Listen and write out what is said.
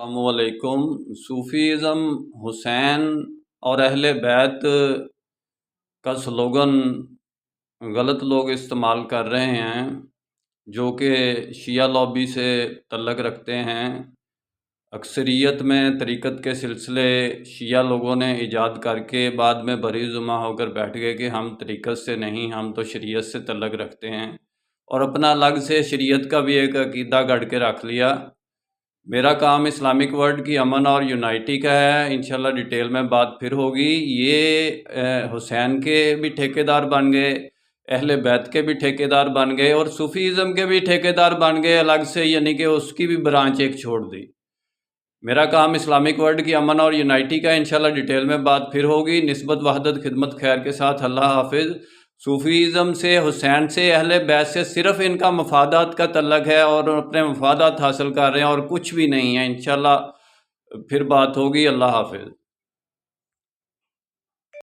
السلام علیکم۔ صوفیزم حسین اور اہل بیت کا سلوگن غلط لوگ استعمال کر رہے ہیں، جو کہ شیعہ لابی سے تعلق رکھتے ہیں۔ اکثریت میں طریقت کے سلسلے شیعہ لوگوں نے ایجاد کر کے بعد میں بری زباں ہو کر بیٹھ گئے کہ ہم طریقت سے نہیں، ہم تو شریعت سے تعلق رکھتے ہیں، اور اپنا الگ سے شریعت کا بھی ایک عقیدہ گڑھ کے رکھ لیا۔ میرا کام اسلامک ورلڈ کی امن اور یونائٹی کا ہے، انشاءاللہ ڈیٹیل میں بات پھر ہوگی۔ یہ حسین کے بھی ٹھیکیدار بن گئے، اہل بیت کے بھی ٹھیکیدار بن گئے، اور صوفیزم کے بھی ٹھیکیدار بن گئے الگ سے، یعنی کہ اس کی بھی برانچ ایک چھوڑ دی۔ میرا کام اسلامک ورلڈ کی امن اور یونائٹی کا، انشاءاللہ ڈیٹیل میں بات پھر ہوگی۔ نسبت وحدت خدمت خیر کے ساتھ، اللہ حافظ۔ صوفیزم سے، حسین سے، اہل بیت سے صرف ان کا مفادات کا تعلق ہے، اور اپنے مفادات حاصل کر رہے ہیں، اور کچھ بھی نہیں ہے۔ انشاءاللہ پھر بات ہوگی۔ اللہ حافظ۔